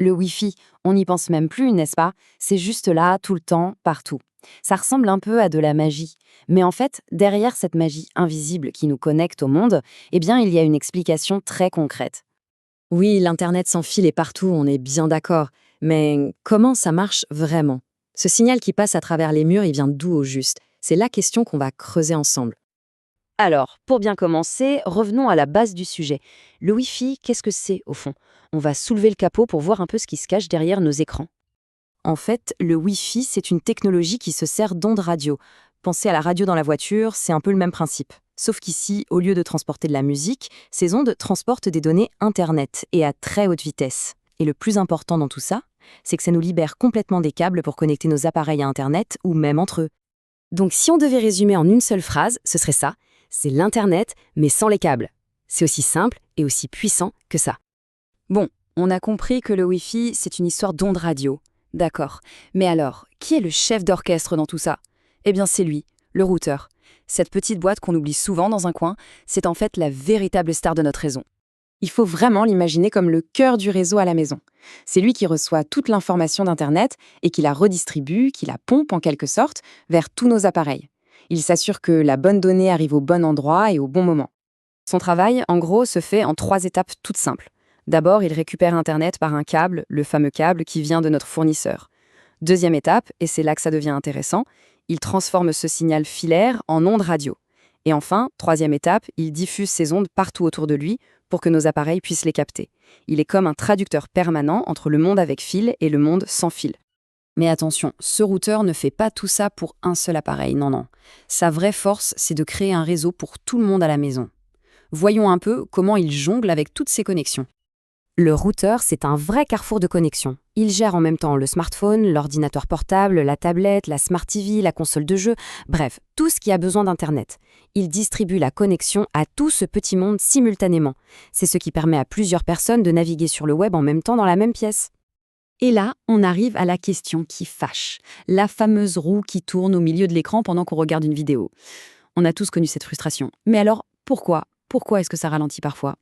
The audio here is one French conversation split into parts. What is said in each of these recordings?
Le Wi-Fi, on n'y pense même plus, n'est-ce pas? C'est juste là, tout le temps, partout. Ça ressemble un peu à de la magie. Mais en fait, derrière cette magie invisible qui nous connecte au monde, eh bien, il y a une explication très concrète. Oui, l'Internet sans fil est partout, on est bien d'accord. Mais comment ça marche vraiment? Ce signal qui passe à travers les murs, il vient d'où au juste? C'est la question qu'on va creuser ensemble. Alors, pour bien commencer, revenons à la base du sujet. Le Wi-Fi, qu'est-ce que c'est au fond? On va soulever le capot pour voir un peu ce qui se cache derrière nos écrans. En fait, le Wi-Fi, c'est une technologie qui se sert d'ondes radio. Pensez à la radio dans la voiture, c'est un peu le même principe. Sauf qu'ici, au lieu de transporter de la musique, ces ondes transportent des données Internet et à très haute vitesse. Et le plus important dans tout ça, c'est que ça nous libère complètement des câbles pour connecter nos appareils à Internet ou même entre eux. Donc si on devait résumer en une seule phrase, ce serait ça. C'est l'Internet, mais sans les câbles. C'est aussi simple et aussi puissant que ça. Bon, on a compris que le Wi-Fi, c'est une histoire d'ondes radio. D'accord. Mais alors, qui est le chef d'orchestre dans tout ça? Eh bien, c'est lui, le routeur. Cette petite boîte qu'on oublie souvent dans un coin, c'est en fait la véritable star de notre réseau. Il faut vraiment l'imaginer comme le cœur du réseau à la maison. C'est lui qui reçoit toute l'information d'Internet et qui la redistribue, qui la pompe en quelque sorte, vers tous nos appareils. Il s'assure que la bonne donnée arrive au bon endroit et au bon moment. Son travail, en gros, se fait en 3 étapes toutes simples. D'abord, il récupère Internet par un câble, le fameux câble qui vient de notre fournisseur. Deuxième étape, et c'est là que ça devient intéressant, il transforme ce signal filaire en ondes radio. Et enfin, troisième étape, il diffuse ces ondes partout autour de lui pour que nos appareils puissent les capter. Il est comme un traducteur permanent entre le monde avec fil et le monde sans fil. Mais attention, ce routeur ne fait pas tout ça pour un seul appareil, non, non. Sa vraie force, c'est de créer un réseau pour tout le monde à la maison. Voyons un peu comment il jongle avec toutes ces connexions. Le routeur, c'est un vrai carrefour de connexion. Il gère en même temps le smartphone, l'ordinateur portable, la tablette, la Smart TV, la console de jeu, bref, tout ce qui a besoin d'Internet. Il distribue la connexion à tout ce petit monde simultanément. C'est ce qui permet à plusieurs personnes de naviguer sur le web en même temps dans la même pièce. Et là, on arrive à la question qui fâche, la fameuse roue qui tourne au milieu de l'écran pendant qu'on regarde une vidéo. On a tous connu cette frustration. Mais alors, pourquoi? Pourquoi est-ce que ça ralentit parfois?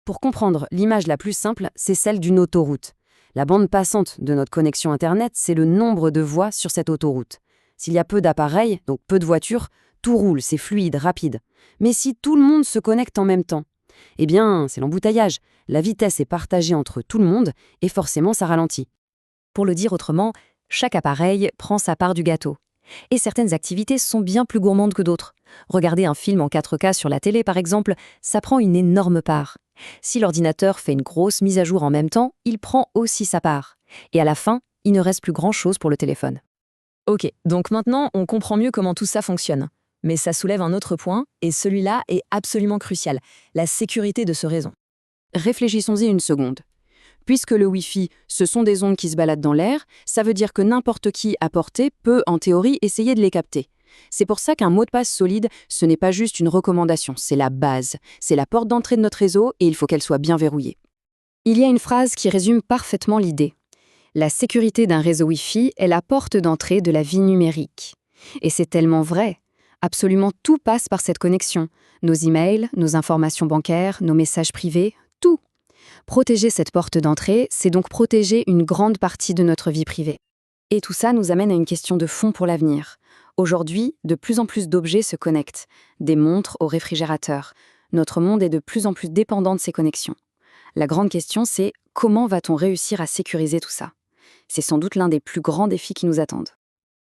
Pour comprendre, l'image la plus simple, c'est celle d'une autoroute. La bande passante de notre connexion Internet, c'est le nombre de voies sur cette autoroute. S'il y a peu d'appareils, donc peu de voitures, tout roule, c'est fluide, rapide. Mais si tout le monde se connecte en même temps, eh bien, c'est l'embouteillage. La vitesse est partagée entre tout le monde et forcément ça ralentit. Pour le dire autrement, chaque appareil prend sa part du gâteau. Et certaines activités sont bien plus gourmandes que d'autres. Regarder un film en 4K sur la télé, par exemple, ça prend une énorme part. Si l'ordinateur fait une grosse mise à jour en même temps, il prend aussi sa part. Et à la fin, il ne reste plus grand-chose pour le téléphone. Ok, donc maintenant on comprend mieux comment tout ça fonctionne. Mais ça soulève un autre point, et celui-là est absolument crucial, la sécurité de ce réseau. Réfléchissons-y une seconde. Puisque le Wi-Fi, ce sont des ondes qui se baladent dans l'air, ça veut dire que n'importe qui à portée peut, en théorie, essayer de les capter. C'est pour ça qu'un mot de passe solide, ce n'est pas juste une recommandation, c'est la base. C'est la porte d'entrée de notre réseau et il faut qu'elle soit bien verrouillée. Il y a une phrase qui résume parfaitement l'idée. La sécurité d'un réseau Wi-Fi est la porte d'entrée de la vie numérique. Et c'est tellement vrai. Absolument tout passe par cette connexion. Nos emails, nos informations bancaires, nos messages privés, tout. Protéger cette porte d'entrée, c'est donc protéger une grande partie de notre vie privée. Et tout ça nous amène à une question de fond pour l'avenir. Aujourd'hui, de plus en plus d'objets se connectent, des montres aux réfrigérateurs. Notre monde est de plus en plus dépendant de ces connexions. La grande question, c'est comment va-t-on réussir à sécuriser tout ça? C'est sans doute l'un des plus grands défis qui nous attendent.